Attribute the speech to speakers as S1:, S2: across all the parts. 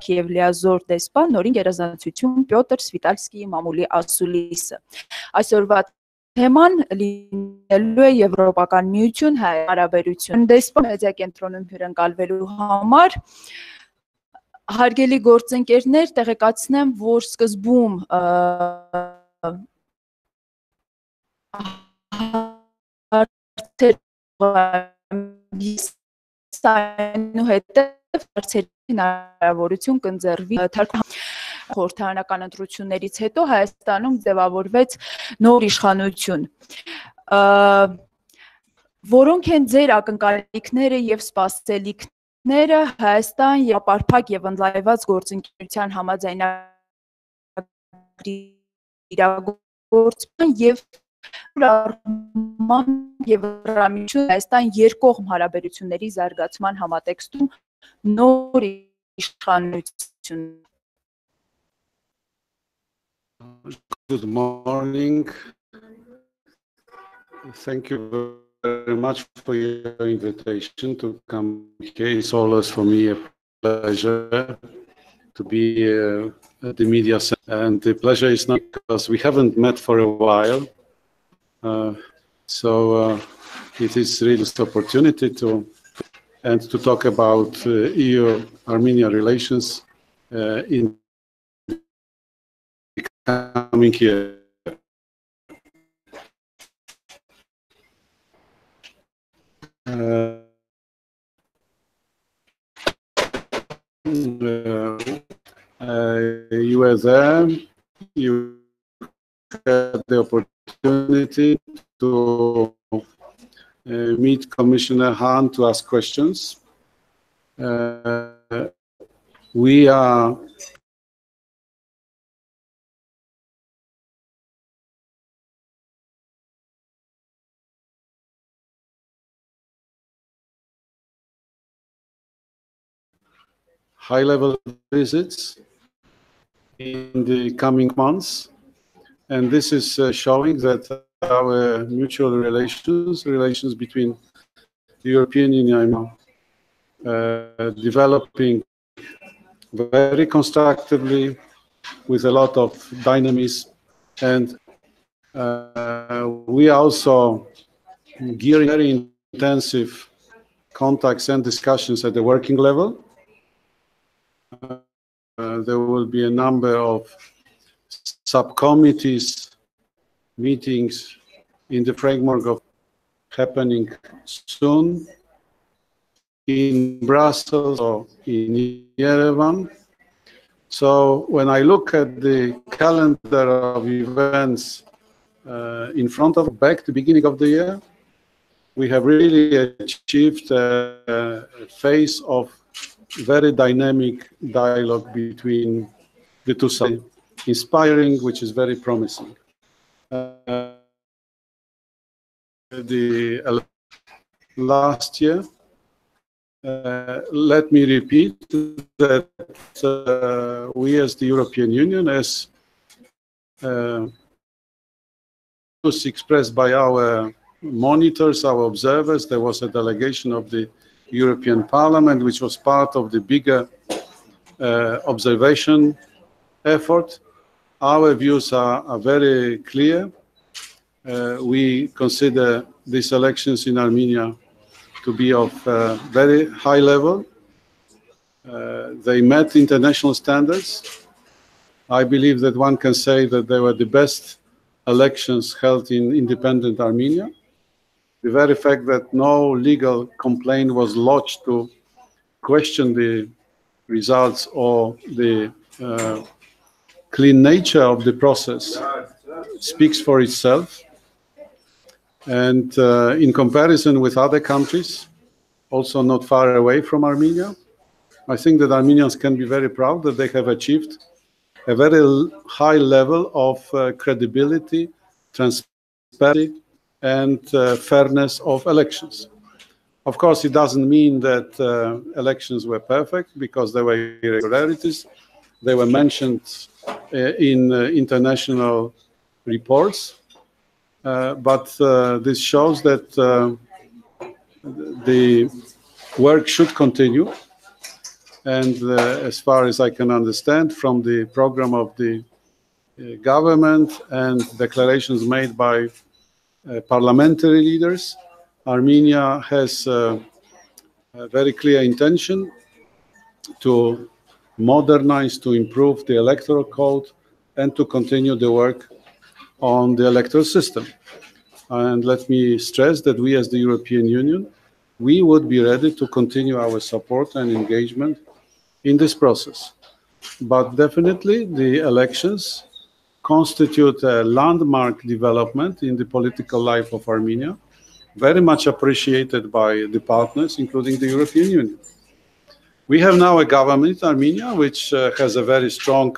S1: հարկ եւ լիազոր դեսպան, նորին գերազանցություն Պյոտր Սվիտալսկիի մամուլի ասուլիսը։ Այսօրվա թեման լինելու է Եվրոպական միություն հարաբերություն։ Դեսպան մեդիա կենտրոնում հյուրընկալվելու համար հարգելի գործընկերներ, տեղեկացնեմ, որ սկզբում հարցերի հնարավորություն կընձեռվի խորհրդարանական ընտրություններից հետո Հայաստանում ձևավորվեց նոր իշխանություն։ Որոնք են ձեր ակնկալիքները եւ սպասելիքները Հայաստան եւ ապարփակ եւ ընդլայնված գործընկերության համաձայնագրի իրագործման եւ Եվրամիություն Հայաստան երկկողմ հարաբերությունների զարգացման համատեքստում նոր իշխանություն։
S2: Good morning. Thank you very much for your invitation to come here. It's always for me a pleasure to be at the media center. And the pleasure is not because we haven't met for a while. So it is really this opportunity to talk about EU-Armenia relations in coming here. You were there. You had the opportunity to meet Commissioner Hahn to ask questions. We are high-level visits in the coming months, and this is showing that our mutual relations between the European Union developing very constructively with a lot of dynamism, and we are also gearing very intensive contacts and discussions at the working level. There will be a number of subcommittees meetings in the framework of happening soon in Brussels or in Yerevan. So when I look at the calendar of events in front of back to the beginning of the year, we have really achieved a phase of very dynamic dialogue between the two sides, inspiring, which is very promising. The last year, let me repeat that we as the European Union, as was expressed by our monitors, our observers, there was a delegation of the European Parliament, which was part of the bigger observation effort. Our views are very clear. We consider these elections in Armenia to be of very high level. They met international standards. I believe that one can say that they were the best elections held in independent Armenia. The very fact that no legal complaint was lodged to question the results or the clean nature of the process speaks for itself. And in comparison with other countries, also not far away from Armenia, I think that Armenians can be very proud that they have achieved a very high level of credibility, transparency, and fairness of elections. Of course, it doesn't mean that elections were perfect, because there were irregularities. They were mentioned in international reports, but this shows that the work should continue. And as far as I can understand from the program of the government and declarations made by parliamentary leaders, Armenia has a very clear intention to modernize, to improve the electoral code, and to continue the work on the electoral system. And let me stress that we as the European Union, we would be ready to continue our support and engagement in this process. But definitely the elections constitute a landmark development in the political life of Armenia, very much appreciated by the partners, including the European Union. We have now a government in Armenia which has a very strong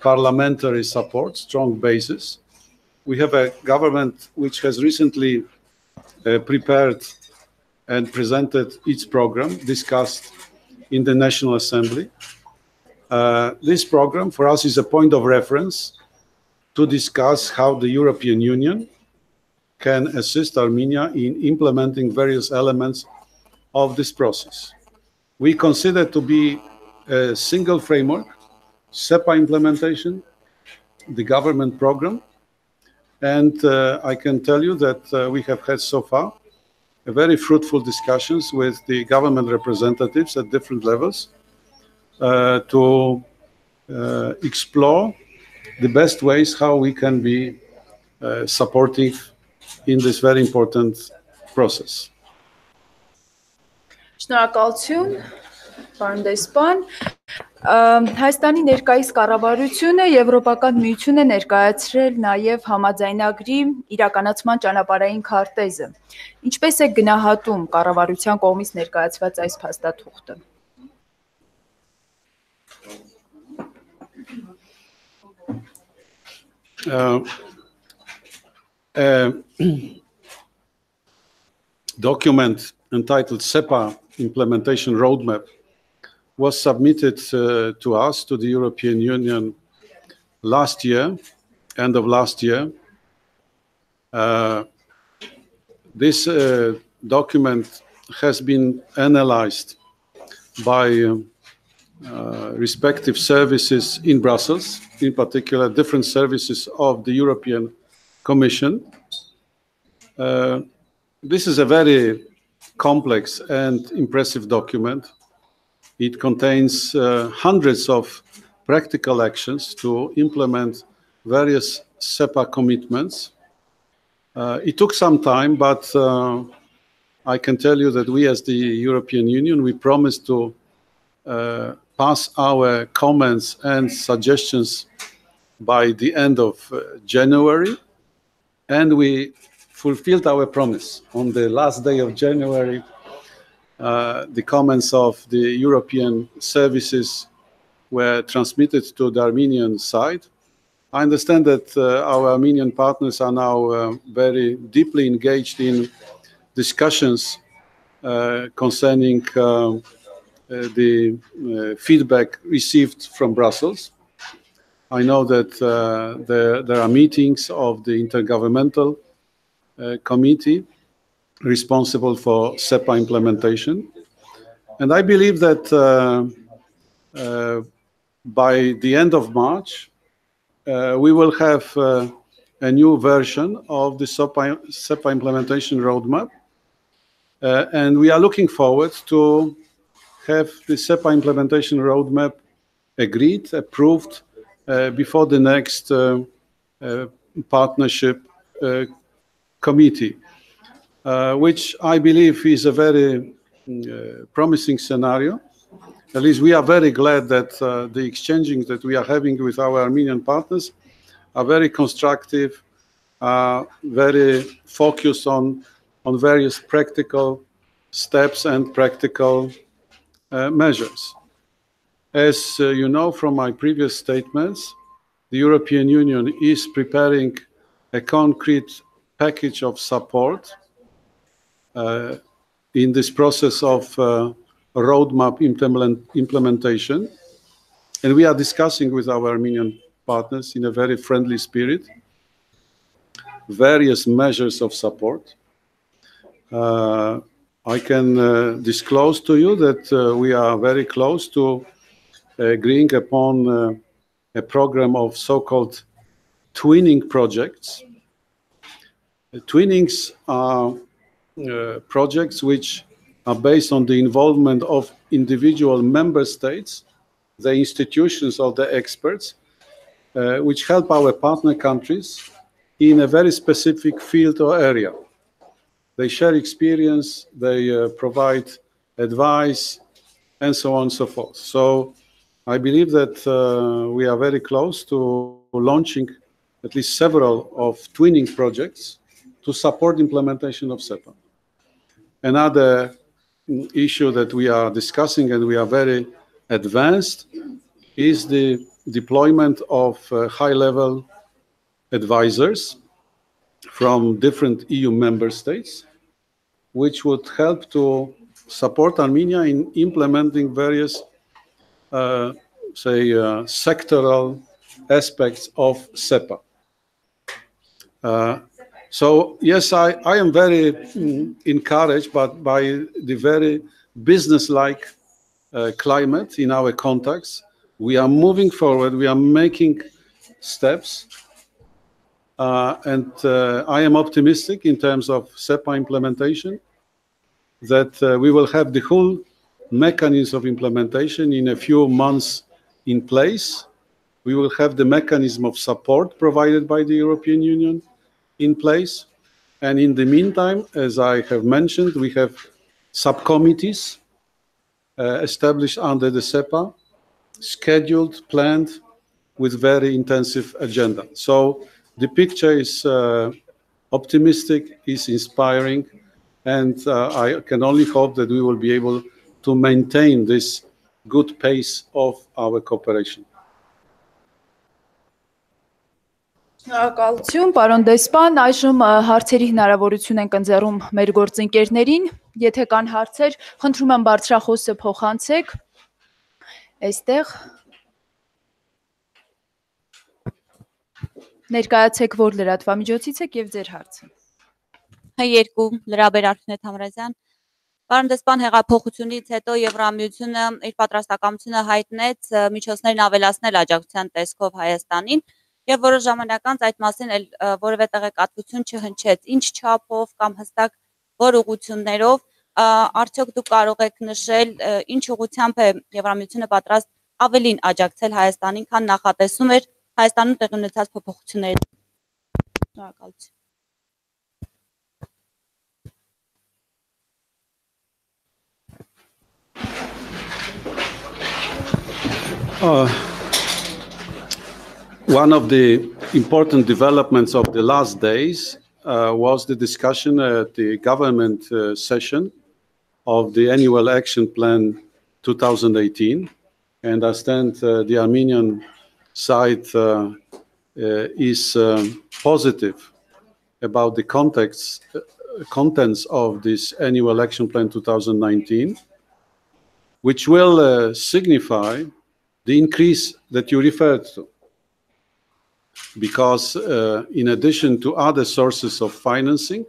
S2: parliamentary support, strong basis. We have a government which has recently prepared and presented its program, discussed in the National Assembly. This program for us is a point of reference to discuss how the European Union can assist Armenia in implementing various elements of this process. We consider to be a single framework, SEPA implementation, the government program, and I can tell you that we have had so far a very fruitful discussions with the government representatives at different levels to explore the best ways how we can be supportive in this very important process.
S1: Շնորհակալություն, պարոն դեսպան։ Հայաստանի ներկայիս կառավարությունը Եվրոպական միություն է ներկայացրել նաև համաձայնագրի իրականացման ճանապարհային քարտեզը։ Ինչպես է գնահատում կառավարության կողմից ներկայացված այս փաստաթուղթը։
S2: Document entitled SEPA Implementation Roadmap was submitted to us, to the European Union, last year, end of last year. This document has been analyzed by respective services in Brussels, in particular different services of the European Commission. This is a very complex and impressive document. It contains hundreds of practical actions to implement various SEPA commitments. It took some time, but I can tell you that we as the European Union, we promised to pass our comments and suggestions by the end of January, and we fulfilled our promise. On the last day of January, the comments of the European services were transmitted to the Armenian side. I understand that our Armenian partners are now very deeply engaged in discussions concerning the feedback received from Brussels. I know that there are meetings of the Intergovernmental Committee responsible for SEPA implementation. And I believe that by the end of March, we will have a new version of the SEPA implementation roadmap. And we are looking forward to have the SEPA implementation roadmap agreed, approved before the next partnership committee, which I believe is a very promising scenario. At least we are very glad that the exchanging that we are having with our Armenian partners are very constructive, very focused on various practical steps and practical measures. As you know from my previous statements, the European Union is preparing a concrete package of support in this process of roadmap implementation. And we are discussing with our Armenian partners in a very friendly spirit various measures of support. I can disclose to you that we are very close to agreeing upon a program of so-called twinning projects. Twinnings are projects which are based on the involvement of individual member states, the institutions or the experts, which help our partner countries in a very specific field or area. They share experience, they provide advice, and so on and so forth. So I believe that we are very close to launching at least several of twinning projects to support implementation of SEPA. Another issue that we are discussing, and we are very advanced, is the deployment of high-level advisors from different EU member states, which would help to support Armenia in implementing various, sectoral aspects of SEPA. So yes, I am very encouraged by the very business-like climate in our contacts. We are moving forward, we are making steps, and I am optimistic in terms of SEPA implementation, that we will have the whole mechanism of implementation in a few months in place. We will have the mechanism of support provided by the European Union in place. And in the meantime, as I have mentioned, we have subcommittees established under the SEPA, scheduled, planned, with very intensive agenda. So the picture is optimistic, is inspiring, and I can only hope that we will be able to maintain this good pace of our cooperation.
S1: Շնորհակալություն, պարոն դեսպան, այժմ հարցերի հնարավորություն ենք ընձեռում մեր գործընկերներին, եթե կան հարցեր, խնդրում եմ բարձրախոսը փոխանցեք, այստեղ, ներկայացեք, որ լրատվամիջոցից եք և ձեր հարցը։
S3: Երկու լրաբերարքն է Թամրազյան, պարոն դեսպան, հեղափոխությունից հետո Եվրամիությունը իր պատրաստակամությունը հայտնեց միջոցներն ավելացնել աջակցության տեսքով Հայաստանին, Եվ որոշ ժամանակ անց այդ մասին որևէ տեղեկատվություն չհնչեց, ինչ չափով կամ հստակ որ ուղղություններով, արդյոք դուք կարող եք նշել, ինչ ուղղությամբ է Եվրամիությունը պատրաստ ավելին աջակցել Հայաստանին, քան նախատեսում էր Հայաստանում տեղի ունեցած փոփոխությունների։ Շնորհակալություն։
S2: One of the important developments of the last days was the discussion at the government session of the Annual Action Plan 2018. I understand the Armenian side is positive about the contents of this Annual Action Plan 2019, which will signify the increase that you referred to. Because in addition to other sources of financing,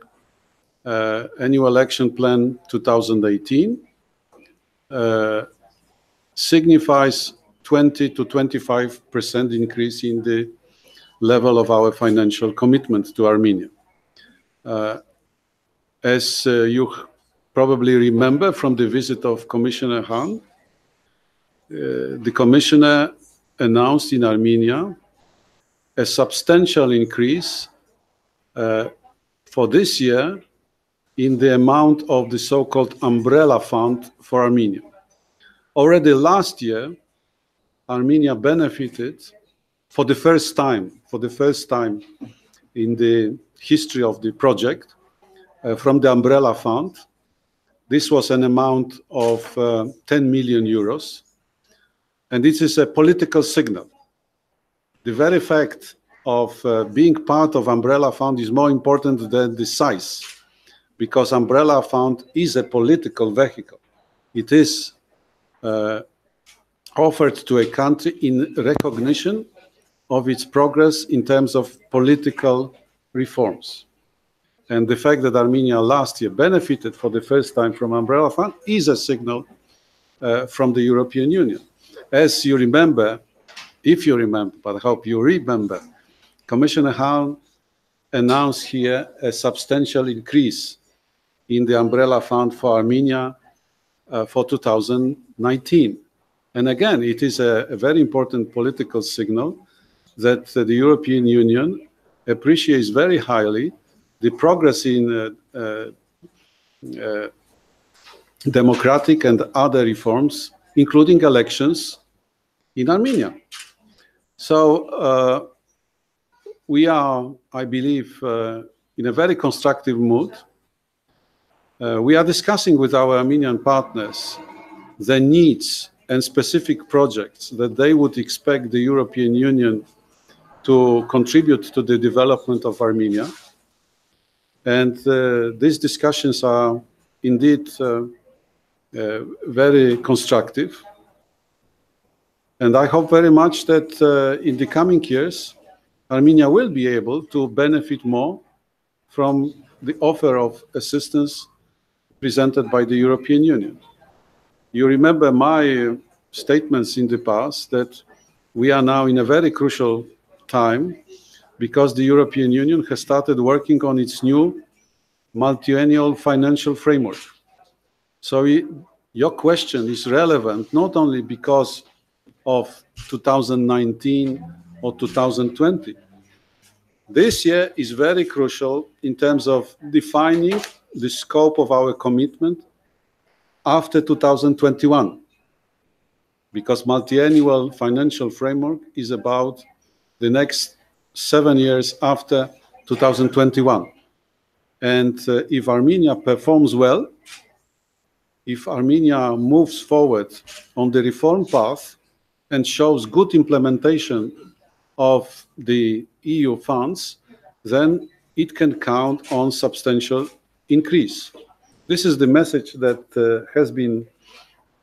S2: Annual Action Plan 2018 signifies 20 to 25% increase in the level of our financial commitment to Armenia. As you probably remember from the visit of Commissioner Hahn, the Commissioner announced in Armenia a substantial increase for this year in the amount of the so-called umbrella fund for Armenia. Already last year, Armenia benefited for the first time in the history of the project from the umbrella fund. This was an amount of 10 million euros, and this is a political signal. The very fact of being part of Umbrella Fund is more important than the size, because Umbrella Fund is a political vehicle. It is offered to a country in recognition of its progress in terms of political reforms. And the fact that Armenia last year benefited for the first time from Umbrella Fund is a signal from the European Union. As you remember, if you remember, but I hope you remember, Commissioner Hahn announced here a substantial increase in the Umbrella Fund for Armenia for 2019. And again, it is a very important political signal that the European Union appreciates very highly the progress in democratic and other reforms, including elections in Armenia. So we are, I believe, in a very constructive mood. We are discussing with our Armenian partners the needs and specific projects that they would expect the European Union to contribute to the development of Armenia. And these discussions are indeed very constructive. And I hope very much that in the coming years, Armenia will be able to benefit more from the offer of assistance presented by the European Union. You remember my statements in the past that we are now in a very crucial time because the European Union has started working on its new multi-annual financial framework. So your question is relevant not only because of 2019 or 2020. This year is very crucial in terms of defining the scope of our commitment after 2021, because multi-annual financial framework is about the next 7 years after 2021. And if Armenia performs well, if Armenia moves forward on the reform path and shows good implementation of the EU funds, then it can count on substantial increase. This is the message that has been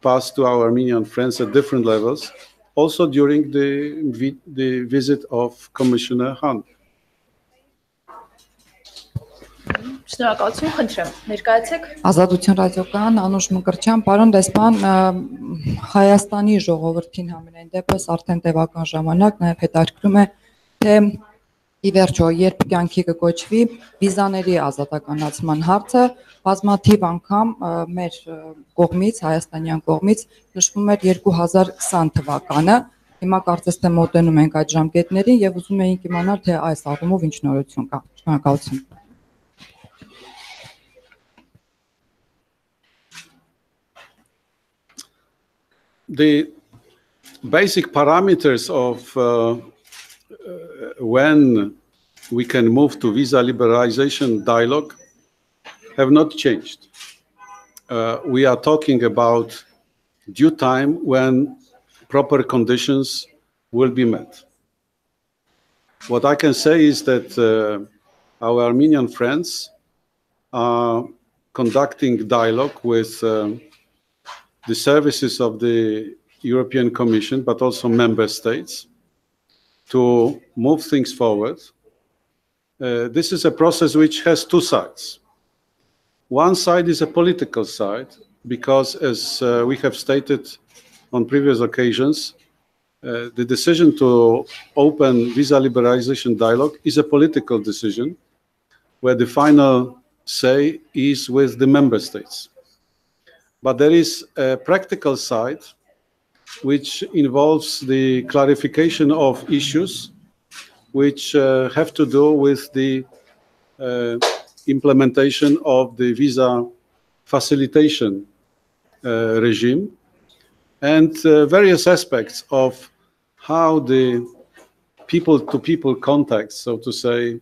S2: passed to our Armenian friends at different levels, also during the visit of Commissioner Hahn.
S1: Շնորհակալություն, խնդրեմ, ներկայացեք։
S4: Ազատություն ռադիոկայան, Անուշ Մկրտչյան, պարոն դեսպան, Հայաստանի ժողովրդին համենայն դեպս արդեն տևական ժամանակ նաև հետաքրքրում է, թե ի վերջո երբ կյանքի կկոչվի վիզաների ազատականացման հարցը, բազմաթիվ անգամ մեր կողմից, հայաստանյան կողմից նշվում էր 2020 թվականը, հիմա կարծես թե մոտենում ենք այդ ժամկետներին եւ ուզում էինք իմանալ, թե այս առումով ինչ նորություն կա։ Շնորհակալություն։
S2: The basic parameters of when we can move to visa liberalization dialogue have not changed. We are talking about due time when proper conditions will be met. What I can say is that our Armenian friends are conducting dialogue with the services of the European Commission, but also member states, to move things forward. This is a process which has two sides. One side is a political side, because as we have stated on previous occasions, the decision to open visa liberalization dialogue is a political decision, where the final say is with the member states. But there is a practical side which involves the clarification of issues which have to do with the implementation of the visa facilitation regime and various aspects of how the people-to-people contacts, so to say,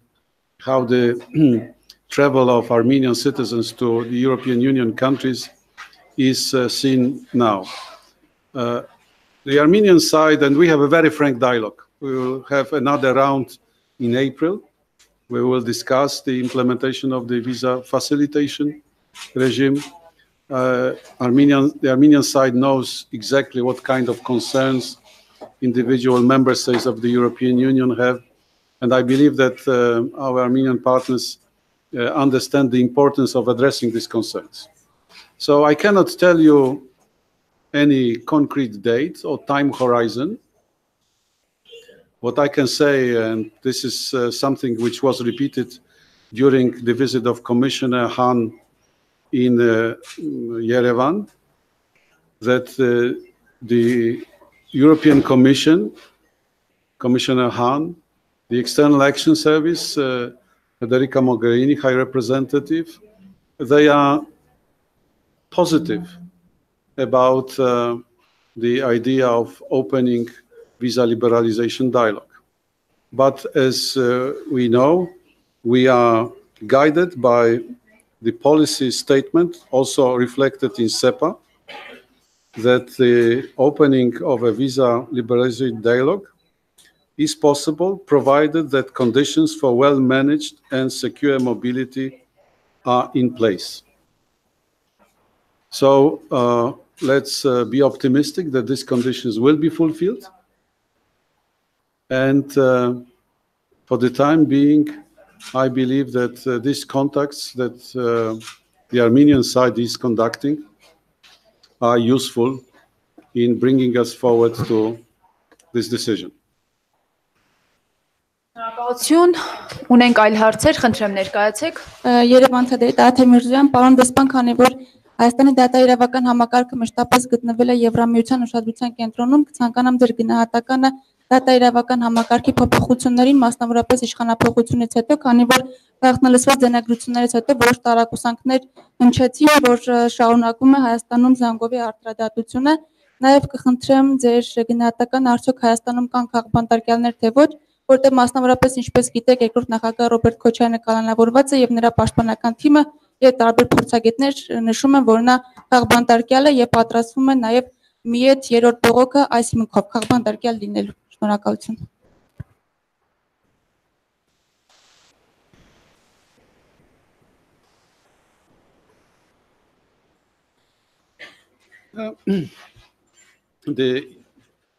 S2: how the travel of Armenian citizens to the European Union countries is seen now. The Armenian side, and we have a very frank dialogue. We will have another round in April. We will discuss the implementation of the visa facilitation regime. The Armenian side knows exactly what kind of concerns individual member states of the European Union have. And I believe that our Armenian partners understand the importance of addressing these concerns. So I cannot tell you any concrete date or time horizon. What I can say, and this is something which was repeated during the visit of Commissioner Hahn in Yerevan, that the European Commission, Commissioner Hahn, the External Action Service, Federica Mogherini, High Representative, they are positive about the idea of opening visa liberalization dialogue. But as we know, we are guided by the policy statement, also reflected in SEPA, that the opening of a visa liberalization dialogue is possible, provided that conditions for well-managed and secure mobility are in place. So let's be optimistic that these conditions will be fulfilled. And for the time being, I believe that these contacts that the Armenian side is conducting are useful in bringing us forward to this decision.
S1: Շնորհակալություն, ունենք այլ հարցեր, խնդրեմ ներկայացեք։
S5: Երևան թեդերի Տաթեմիրզյան, պարոն դեսպան, քանի որ Հայաստանի դատաիրավական համակարգը մշտապես գտնվել է Եվրամիության ուշադրության կենտրոնում, կցանկանամ ձեր գնահատականը դատաիրավական համակարգի փոփոխություններին, մասնավորապես իշխանափոխությունից հետո, քանի որ գաղտնալսված ձեռնարկություններից հետո որոշ տարակուսանքներ հնչեցին, որ շարունակում է Հայաստանում զանգովի արտադրությունը, նաև կխնդրեմ ձեր գնահատականը, արդյոք Հայաստանում կան քաղբանտարկյալներ թե ոչ, որտեղ մասնավորապես ինչպես գիտեք, երկրորդ նախագահ Ռոբերտ Քոչարյանը կալանավորված է եւ նրա պաշտպանական թիմը եւ տարբեր փորձագետներ նշում են, որ նա քաղբանտարկյալ է եւ պատրաստվում է նաեւ միետ երրորդ բողոքը այս հիմքով քաղբանտարկյալ լինելու։ Շնորհակալություն։
S2: The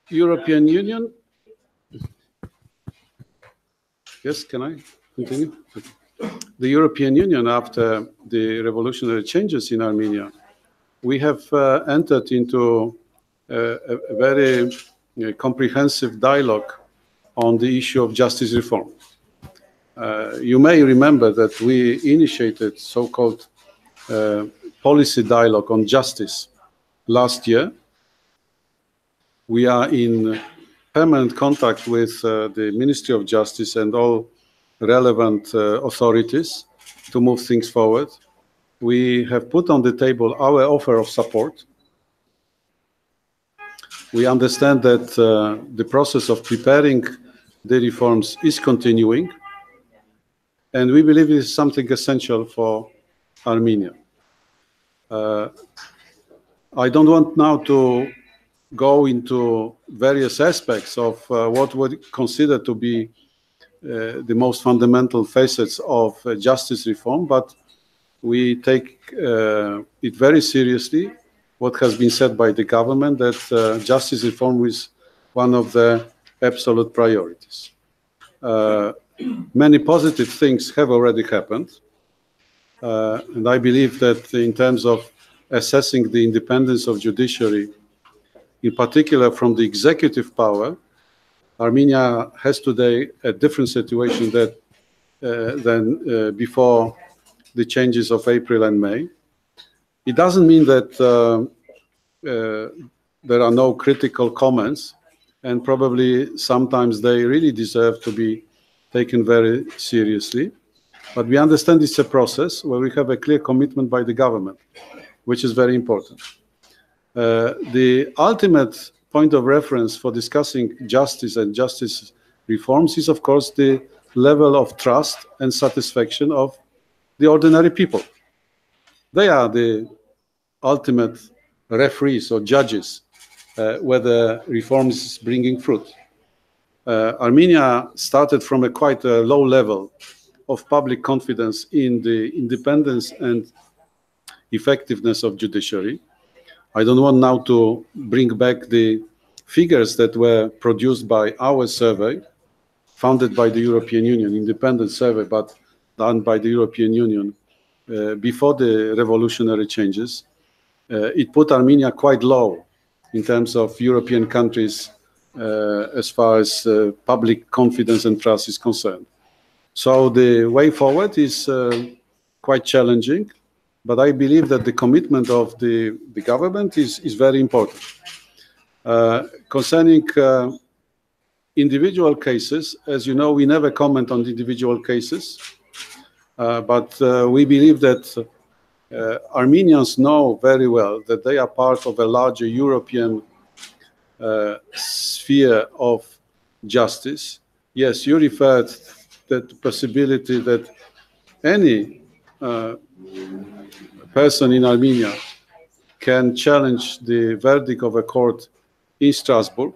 S2: European Union. Yes, can I continue? The European Union, after the revolutionary changes in Armenia, we have entered into a very comprehensive dialogue on the issue of justice reform. You may remember that we initiated so-called policy dialogue on justice last year. We are in permanent contact with the Ministry of Justice and all relevant authorities to move things forward. We have put on the table our offer of support. We understand that the process of preparing the reforms is continuing, and we believe it is something essential for Armenia. I don't want now to go into various aspects of what we consider to be the most fundamental facets of justice reform, but we take it very seriously, what has been said by the government, that justice reform is one of the absolute priorities. Many positive things have already happened, and I believe that in terms of assessing the independence of judiciary, in particular from the executive power, Armenia has today a different situation than before the changes of April and May. It doesn't mean that there are no critical comments, and probably sometimes they really deserve to be taken very seriously. But we understand it's a process where we have a clear commitment by the government, which is very important. The ultimate point of reference for discussing justice and justice reforms is, of course, the level of trust and satisfaction of the ordinary people. They are the ultimate referees or judges whether reforms is bringing fruit. Armenia started from a quite low level of public confidence in the independence and effectiveness of judiciary. I don't want now to bring back the figures that were produced by our survey, funded by the European Union, independent survey, but done by the European Union before the revolutionary changes, it put Armenia quite low in terms of European countries as far as public confidence and trust is concerned. So the way forward is quite challenging, but I believe that the commitment of the government is very important. Concerning individual cases, as you know, we never comment on the individual cases, but we believe that Armenians know very well that they are part of a larger European sphere of justice. Yes, you referred to the possibility that any person in Armenia can challenge the verdict of a court in Strasbourg.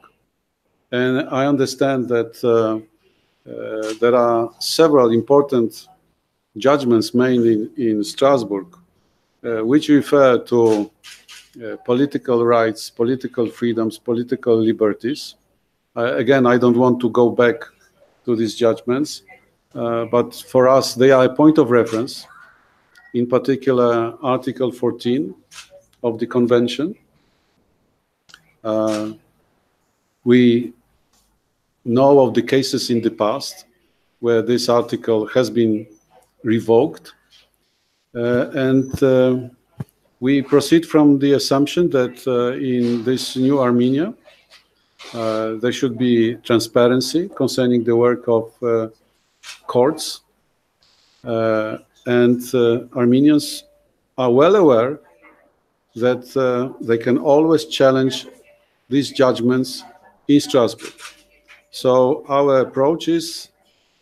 S2: And I understand that there are several important judgments made in Strasbourg, which refer to political rights, political freedoms, political liberties. Again, I don't want to go back to these judgments, but for us, they are a point of reference, in particular, Article 14 of the Convention. We know of the cases in the past where this article has been revoked, and we proceed from the assumption that in this new Armenia, there should be transparency concerning the work of courts, and Armenians are well aware that they can always challenge these judgments in Strasbourg. So our approach is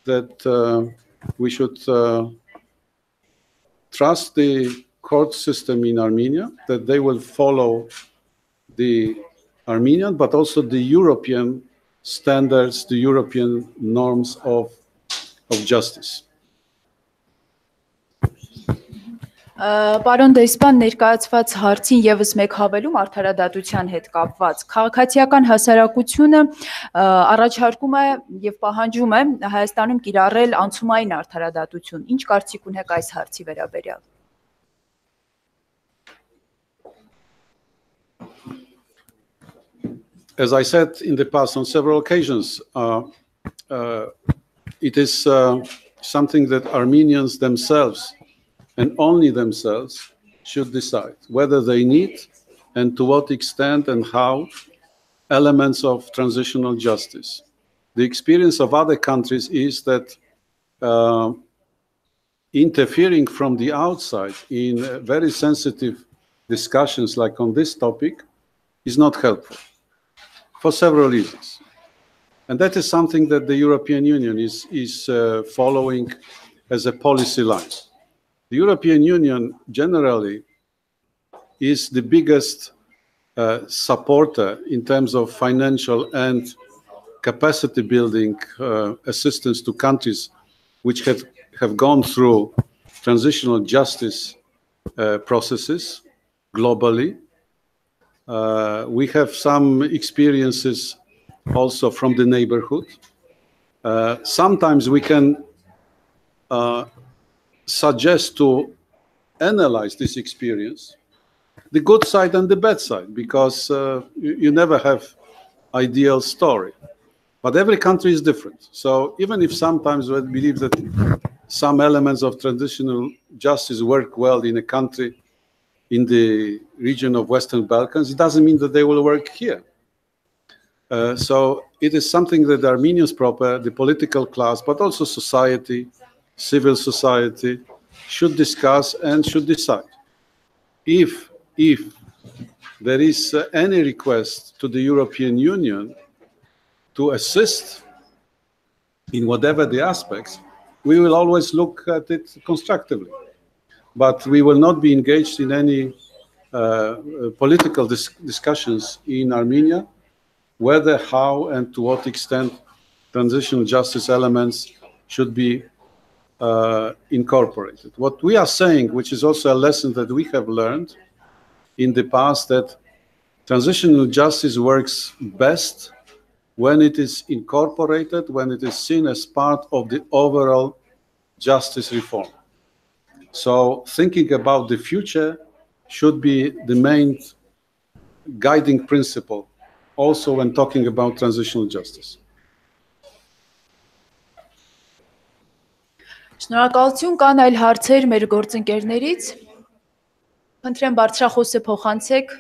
S2: that we should trust the court system in Armenia, that they will follow the Armenian, but also the European standards, the European norms of justice.
S1: Պարոն դեսպան, ներկայացված հարցին եւս մեկ հավելում արդարադատության հետ կապված։ Քաղաքացիական հասարակությունը առաջարկում է եւ պահանջում է Հայաստանում կիրառել անցումային արդարադատություն։ Ինչ կարծիք ունեք այս հարցի վերաբերյալ։
S2: As I said in the past on several occasions, it is something that Armenians themselves and only themselves should decide whether they need and to what extent and how elements of transitional justice. The experience of other countries is that interfering from the outside in very sensitive discussions like on this topic is not helpful for several reasons. And that is something that the European Union is following as a policy line. The European Union generally is the biggest supporter in terms of financial and capacity building assistance to countries which have gone through transitional justice processes globally. We have some experiences also from the neighborhood. Sometimes we can suggest to analyze this experience, the good side and the bad side, because you never have ideal story. But every country is different. So even if sometimes we believe that some elements of transitional justice work well in a country in the region of Western Balkans, it doesn't mean that they will work here. So it is something that the Armenians proper, the political class, but also society, civil society, should discuss and should decide. If there is any request to the European Union to assist in whatever the aspects, we will always look at it constructively. But we will not be engaged in any political discussions in Armenia, whether, how, and to what extent transitional justice elements should be incorporated. What we are saying, which is also a lesson that we have learned in the past, that transitional justice works best when it is incorporated, when it is seen as part of the overall justice reform. So thinking about the future should be the main guiding principle also when talking about transitional justice.
S1: Շնորհակալություն, կան այլ հարցեր մեր գործընկերներից։ Խնդրեմ բարձրախոսը փոխանցեք։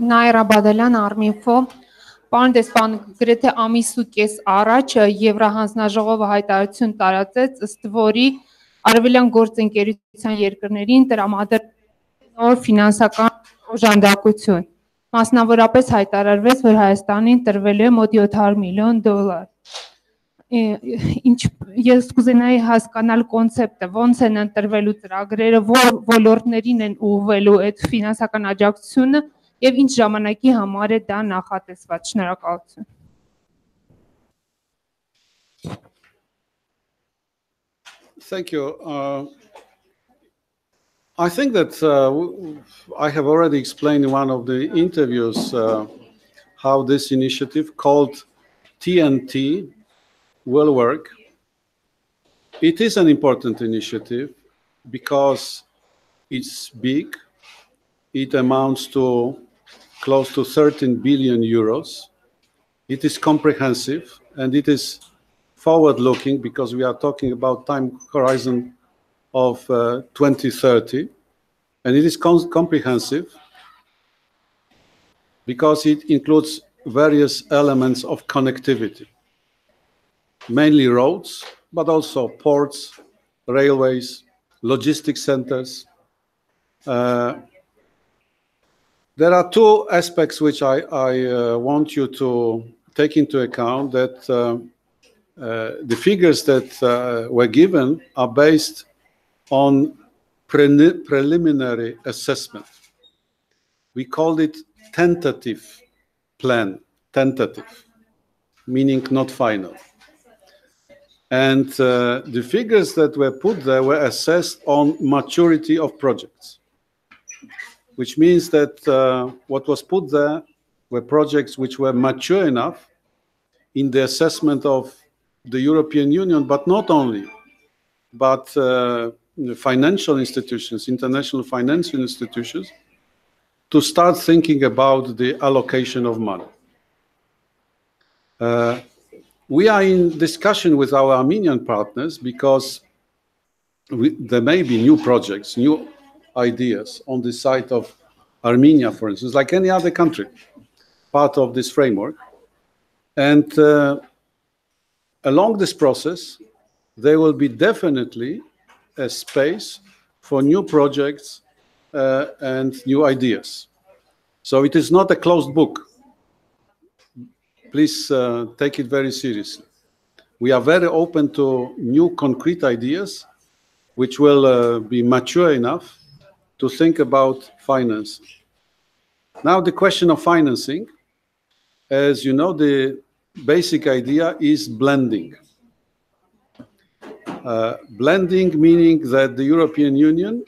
S6: Նաիրա Բադալյան, Արմինֆո, պարոն դեսպան, գրեթե ամիս ու կես առաջ Եվրահանձնաժողովը հայտարարություն տարածեց, ըստ որի արևելյան գործընկերության երկրներին տրամադրել նոր ֆինանսական օժանդակություն։ Մասնավորապես հայտարարվեց, որ Հայաստանին տրվել է մոտ $700 միլիոն։ Ես կուզենայի հասկանալ կոնցեպտը, ոնց են ընտրվելու ծրագրերը, որ ոլորտներին են ուղղվելու այդ ֆինանսական աջակցությունը եւ ինչ ժամանակի համար է դա նախատեսված։ Շնորհակալություն։
S2: Thank you. I think that I have already explained in one of the interviews how this initiative called TNT will work. It is an important initiative because it's big. It amounts to close to 13 billion euros. It is comprehensive and it is forward-looking because we are talking about time horizon of 2030, and it is comprehensive because it includes various elements of connectivity, mainly roads, but also ports, railways, logistics centers. There are two aspects which I want you to take into account, that the figures that were given are based on preliminary assessment. We called it tentative plan, tentative, meaning not final. And the figures that were put there were assessed on maturity of projects, which means that what was put there were projects which were mature enough in the assessment of the European Union, but not only, but financial institutions, international financial institutions, to start thinking about the allocation of money. We are in discussion with our Armenian partners because there may be new projects, new ideas on the side of Armenia, for instance, like any other country, part of this framework. And along this process, there will be definitely a space for new projects and new ideas. So it is not a closed book. Please take it very seriously. We are very open to new concrete ideas which will be mature enough to think about finance. Now, the question of financing, as you know, the basic idea is blending. Blending meaning that the European Union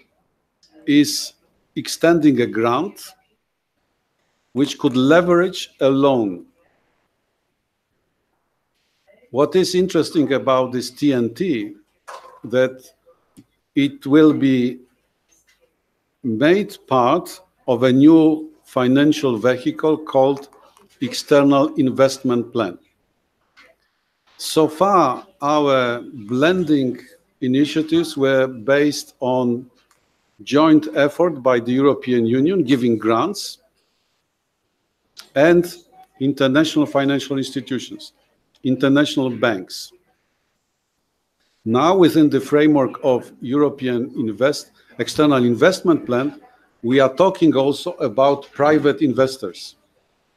S2: is extending a grant which could leverage a loan. What is interesting about this TNT, that it will be made part of a new financial vehicle called external investment plan. So far, our blending initiatives were based on joint effort by the European Union, giving grants, and international financial institutions, international banks. Now, within the framework of European external investment plan, we are talking also about private investors,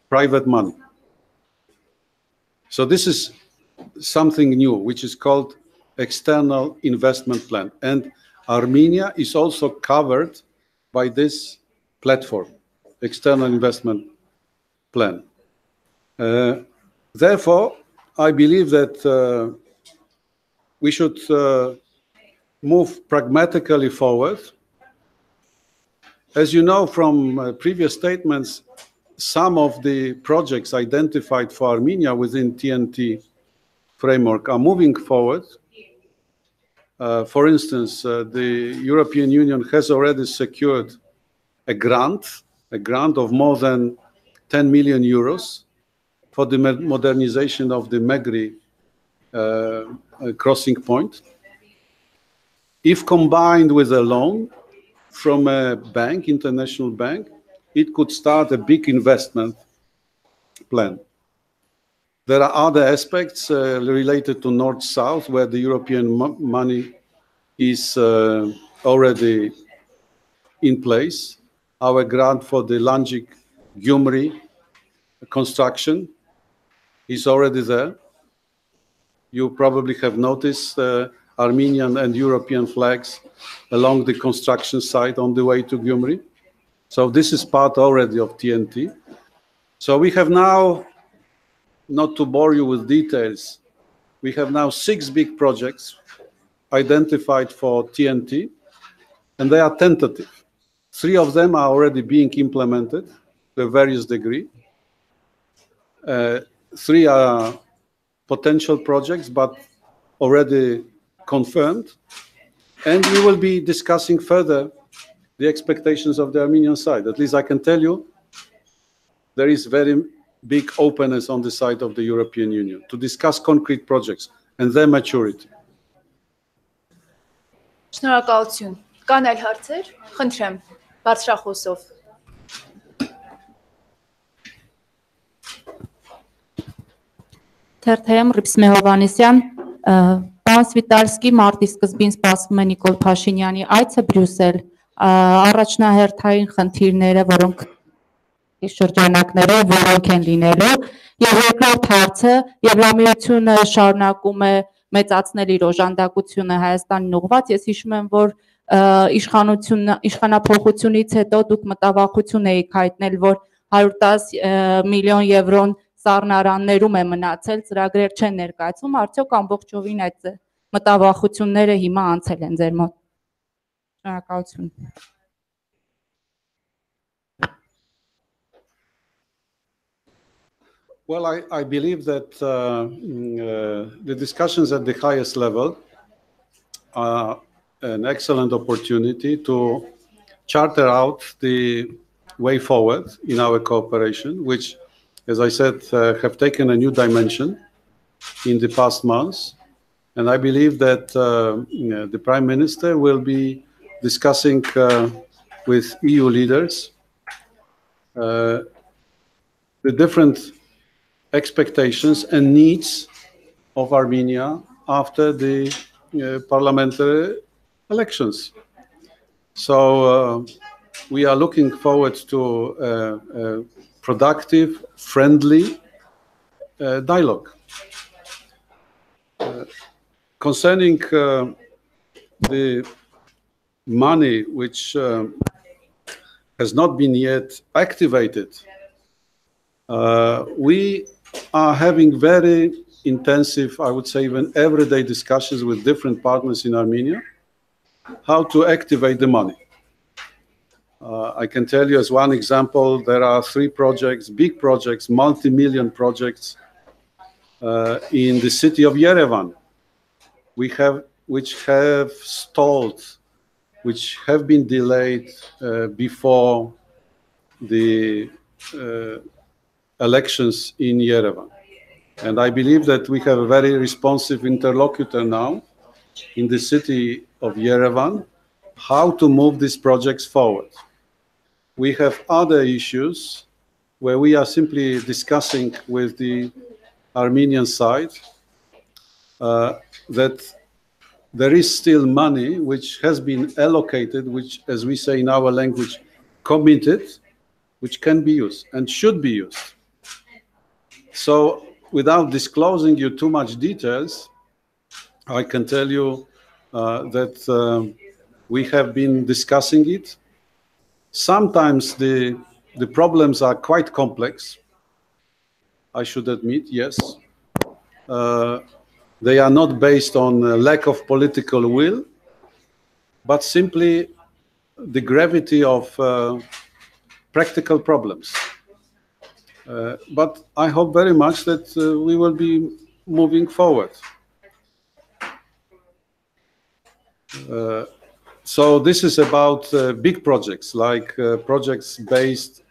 S2: private money. So this is something new, which is called external investment plan. And Armenia is also covered by this platform, external investment plan. Therefore, I believe that we should move pragmatically forward. As you know from previous statements, some of the projects identified for Armenia within TNT framework are moving forward. For instance, the European Union has already secured a grant of more than 10 million euros for the modernization of the Megri crossing point. If combined with a loan from a bank, international bank, it could start a big investment plan. There are other aspects related to North-South, where the European money is already in place. Our grant for the Langic-Gyumri construction is already there. You probably have noticed Armenian and European flags along the construction site on the way to Gyumri. So this is part already of TNT. So we have now, not to bore you with details, we have now 6 big projects identified for TNT, and they are tentative. 3 of them are already being implemented to a various degree. 3 are potential projects, but already confirmed. And we will be discussing further the expectations of the Armenian side. At least I can tell you, there is very big openness on the side of the European Union to discuss concrete projects and their maturity.
S1: Շնորհակալություն։ Կան այլ հարցեր։ Խնդրեմ, բարձրախոսով։
S7: Թերթեմ Ռիփսմե Հովանեսյան, պարոն Սվիտալսկի մարտի սկզբին սպասվում է Նիկոլ Փաշինյանի այցը Բրյուսել, առաջնահերթային խնդիրները, որոնք շրջանակներով որոնք են լինելու, եւ երկրորդ հարցը Եվրամիությունը շարունակում է մեծացնել իր օժանդակությունը Հայաստանին ուղղված։ Ես հիշում եմ, որ իշխանափոխությունից հետո դուք մտավախություն եք հայտնել, որ 110 միլիոն եվրոն սառնարաններում է մնացել, ծրագրեր չեն ներկայացվում, արդյոք ամբողջովին այդ մտավախությունները հիմա անցել են ձեր մոտ։ Շնորհակալություն։
S2: Well, I believe that the discussions at the highest level are an excellent opportunity to charter out the way forward in our cooperation, which, as I said, have taken a new dimension in the past months. And I believe that the Prime Minister will be discussing with EU leaders the different expectations and needs of Armenia after the parliamentary elections. So we are looking forward to a productive, friendly dialogue. Concerning the money which has not been yet activated, we are having very intensive, I would say even everyday discussions with different partners in Armenia, how to activate the money. I can tell you as one example, there are 3 projects, big projects, multi-million projects in the city of Yerevan, which have stalled, which have been delayed before the elections in Yerevan. And I believe that we have a very responsive interlocutor now in the city of Yerevan, how to move these projects forward. We have other issues where we are simply discussing with the Armenian side that there is still money which has been allocated, which, as we say in our language, committed, which can be used and should be used. So without disclosing you too much details, I can tell you that we have been discussing it. Sometimes the problems are quite complex, I should admit, yes. They are not based on a lack of political will, but simply the gravity of practical problems. But I hope very much that we will be moving forward. So this is about big projects, like projects based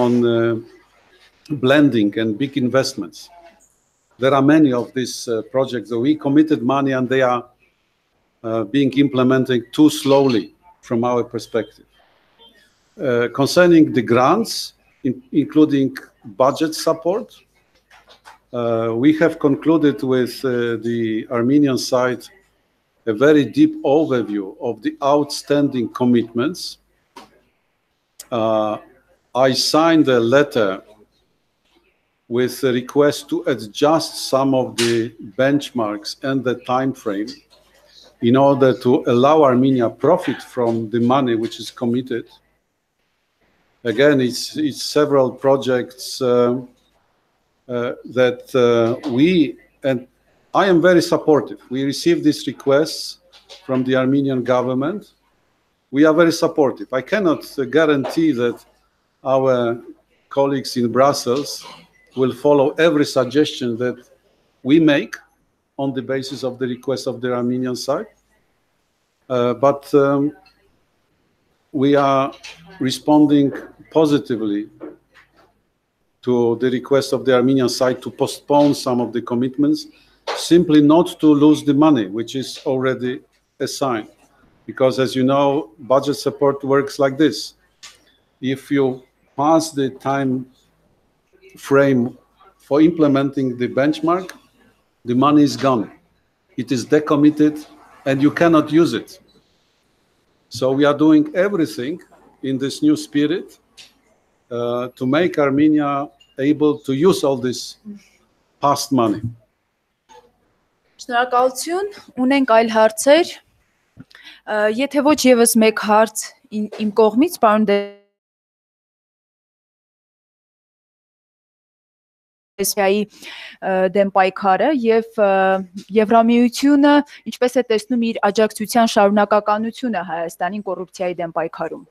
S2: on blending and big investments. There are many of these projects that we committed money and they are being implemented too slowly from our perspective. Concerning the grants, including budget support, we have concluded with the Armenian side a very deep overview of the outstanding commitments. I signed a letter with a request to adjust some of the benchmarks and the time frame in order to allow Armenia profit from the money which is committed. Again, it's several projects that we, and I am very supportive. We received these requests from the Armenian government. We are very supportive. I cannot guarantee that our colleagues in Brussels will follow every suggestion that we make on the basis of the request of the Armenian side. But we are responding positively to the request of the Armenian side to postpone some of the commitments, simply not to lose the money, which is already assigned. Because as you know, budget support works like this. If you pass the time frame for implementing the benchmark, the money is gone. It is decommitted and you cannot use it. So we are doing everything in this new spirit to make Armenia able to use all this past money.
S1: Շնորհակալություն, ունենք այլ հարցեր։ Եթե ոչ եւս մեկ հարց իմ կողմից, պարոն դեսպանի դեմ պայքարը եւ Եվրամիությունը ինչպես է տեսնում իր աջակցության շարունակականությունը Հայաստանին կոռուպցիայի դեմ պայքարում։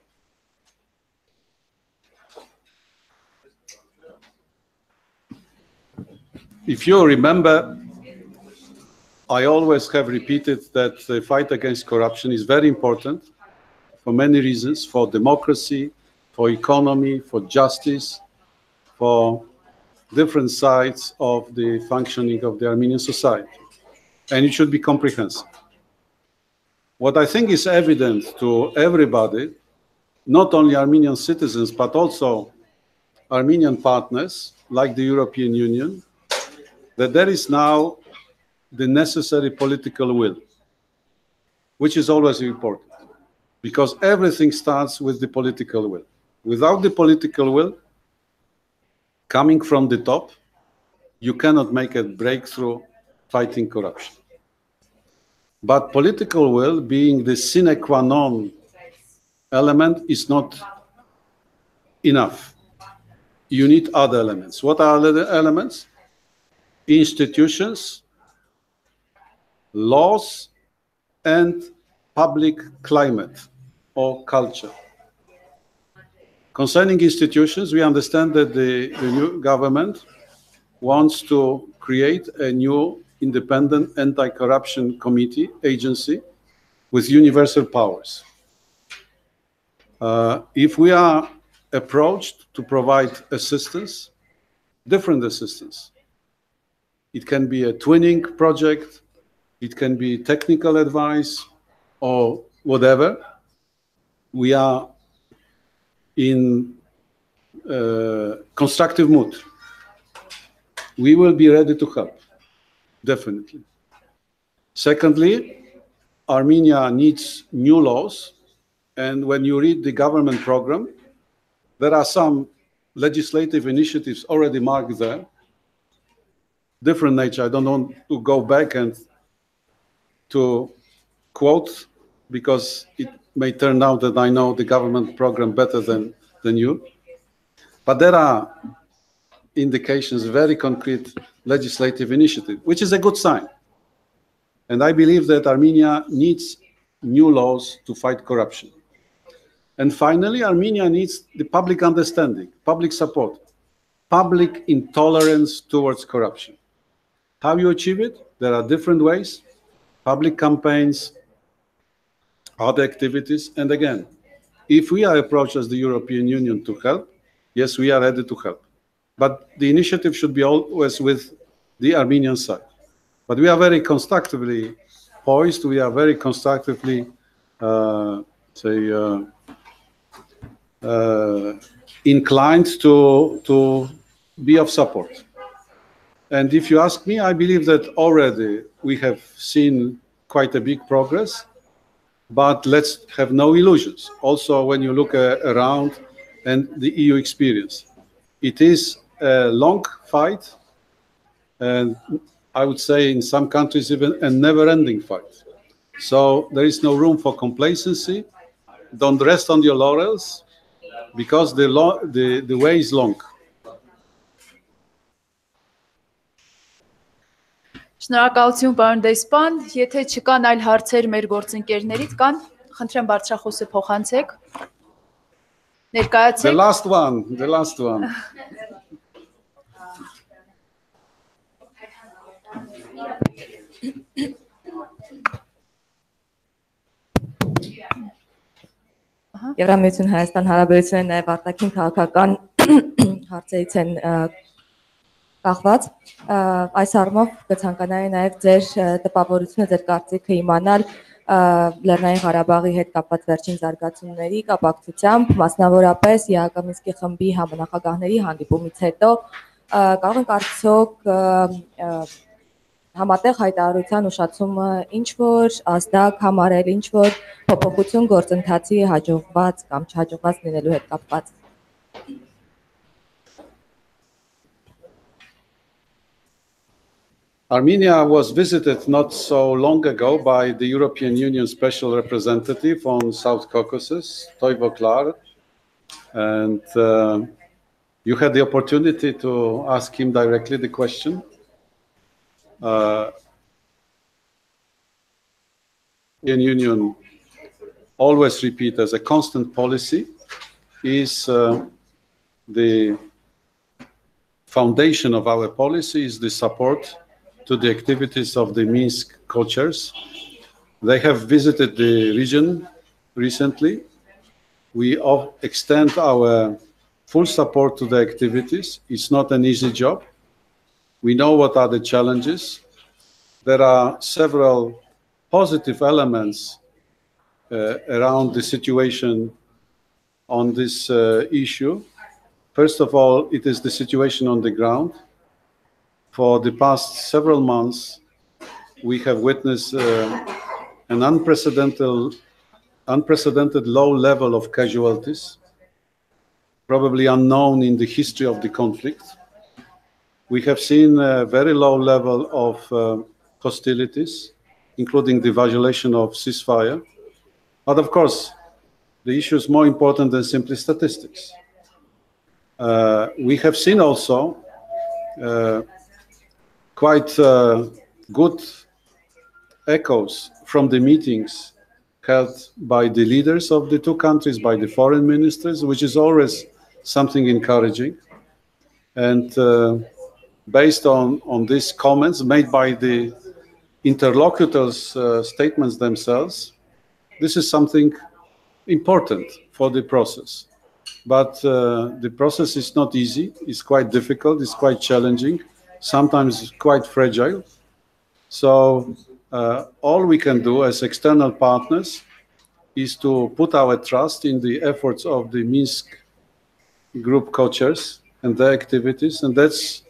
S2: If you remember, I always have repeated that the fight against corruption is very important for many reasons, for democracy, for economy, for justice, for different sides of the functioning of the Armenian society. And it should be comprehensive. What I think is evident to everybody, not only Armenian citizens, but also Armenian partners like the European Union, that there is now the necessary political will, which is always important, because everything starts with the political will. Without the political will, coming from the top, you cannot make a breakthrough fighting corruption. But political will, being the sine qua non element, is not enough. You need other elements. What are the elements? Institutions, laws, and public climate or culture. Concerning institutions, we understand that the new government wants to create a new independent anti-corruption committee agency with universal powers. If we are approached to provide assistance, different assistance, it can be a twinning project, it can be technical advice or whatever. We are in constructive mood. We will be ready to help, definitely. Secondly, Armenia needs new laws. And when you read the government program, there are some legislative initiatives already marked there. Different nature. I don't want to go back and to quote, because it may turn out that I know the government program better than you. But there are indications, very concrete legislative initiative, which is a good sign. And I believe that Armenia needs new laws to fight corruption. And finally, Armenia needs the public understanding, public support, public intolerance towards corruption. How you achieve it? There are different ways: public campaigns, other activities. And again, if we are approached as the European Union to help, yes, we are ready to help. But the initiative should be always with the Armenian side. But we are very constructively poised. We are very constructively, inclined to be of support. And if you ask me, I believe that already we have seen quite a big progress, but let's have no illusions. Also, when you look around and the EU experience, it is a long fight, and I would say in some countries even a never-ending fight. So there is no room for complacency. Don't rest on your laurels, because the way is long.
S1: Շնորհակալություն, պարոն դեսպան, եթե չկան այլ հարցեր մեր գործընկերներից, կան, խնդրեմ բարձրախոսը փոխանցեք, ներկայացեք։
S2: The last one.
S8: Եվրամիություն-Հայաստան հարաբերությունների նաև արտաքին քաղաքական հարցերից են կախված, այս առումով կցանկանայի նաև ձեր տպավորությունը, ձեր կարծիքը իմանալ Լեռնային Ղարաբաղի հետ կապված վերջին զարգացումների կապակցությամբ, մասնավորապես ԵԱՀԿ խմբի համանախագահների հանդիպումից հետո կարող եք արդյոք համատեղ հայտարարության ուշացումը ինչ որ ազդակ համարել, ինչ որ փոփոխություն գործընթացի հաջողված կամ չհաջողված լինելու հետ կապված։
S2: Armenia was visited not so long ago by the European Union Special Representative on South Caucasus, Toivo Klar, and you had the opportunity to ask him directly the question. The European Union always repeat as a constant policy is the foundation of our policy is the support to the activities of the Minsk co-chairs. They have visited the region recently. We extend our full support to the activities. It's not an easy job. We know what are the challenges. There are several positive elements around the situation on this issue. First of all, it is the situation on the ground. For the past several months, we have witnessed an unprecedented low level of casualties, probably unknown in the history of the conflict. We have seen a very low level of hostilities, including the violation of ceasefire. But of course, the issue is more important than simply statistics. We have seen also quite good echoes from the meetings held by the leaders of the two countries, by the foreign ministers, which is always something encouraging. And based on these comments made by the interlocutors' statements themselves, this is something important for the process. But the process is not easy, it's quite difficult, it's quite challenging, sometimes quite fragile. So all we can do as external partners is to put our trust in the efforts of the Minsk group co-chairs and their activities, and that's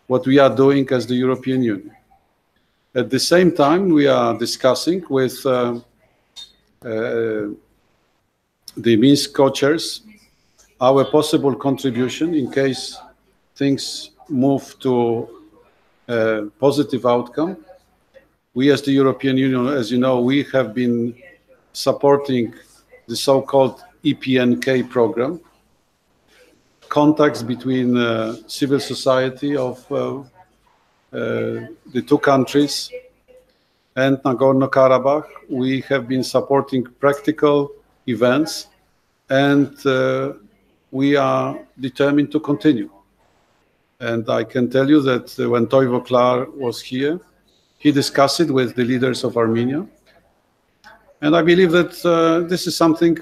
S2: what we are doing as the European Union. At the same time, we are discussing with the Minsk co-chairs our possible contribution in case things move to a positive outcome. We as the European Union, as you know, we have been supporting the so-called EPNK program, contacts between civil society of the two countries and Nagorno-Karabakh, we have been supporting practical events, and we are determined to continue. And I can tell you that when Toivo Klar was here, he discussed it with the leaders of Armenia. And I believe that this is something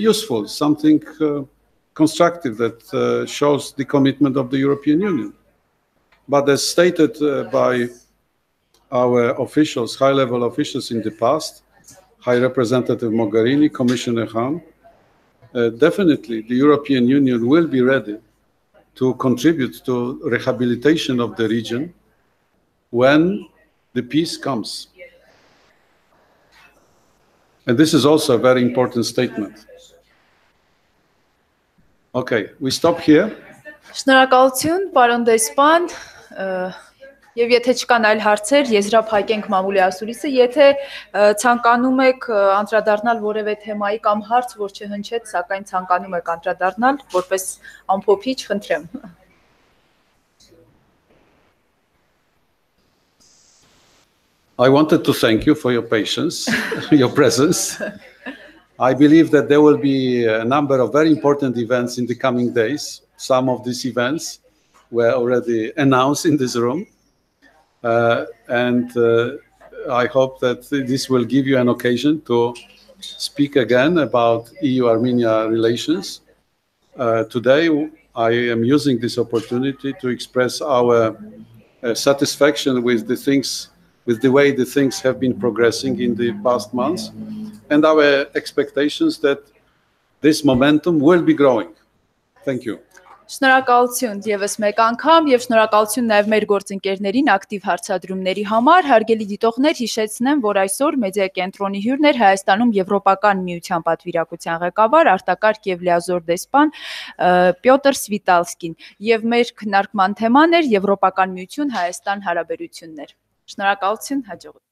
S2: useful, something constructive that shows the commitment of the European Union. But as stated by our officials, high-level officials in the past, High Representative Mogherini, Commissioner Hahn, definitely the European Union will be ready to contribute to rehabilitation of the region when the peace comes. And this is also a very important statement. Okay, we stop here.
S1: Շնորհակալություն, պարոն դեսպան, եւ եթե չկան այլ հարցեր, եզրափակենք մամուլի ասուլիսը, եթե ցանկանում եք անդրադառնալ որևէ թեմայի կամ հարց, որ չհնչեց, սակայն ցանկանում եք անդրադառնալ, որպես ամփոփիչ, խնդրեմ։
S2: I wanted to thank you for your patience, your presence. I believe that there will be a number of very important events in the coming days. Some of these events were already announced in this room. And I hope that this will give you an occasion to speak again about EU-Armenia relations. Today, I am using this opportunity to express our satisfaction with the way the things have been progressing in the past months, and our expectations that this momentum will be growing. Thank you.
S1: Շնորհակալություն եւս մեկ անգամ եւ շնորհակալություն նաեւ մեր գործընկերներին ակտիվ հարցադրումների համար։ Հարգելի դիտողներ, հիշեցնեմ, որ այսօր մեդիա կենտրոնի հյուրն էր Հայաստանում Եվրոպական միության պատվիրակության ղեկավար, արտակարգ եւ լիազոր դեսպան Պյոտր Սվիտալսկին, եւ մեր քննարկման թեման էր Եվրոպական միություն-Հայաստան հարաբերություններ։ Շնորհակալություն, հաջողություն։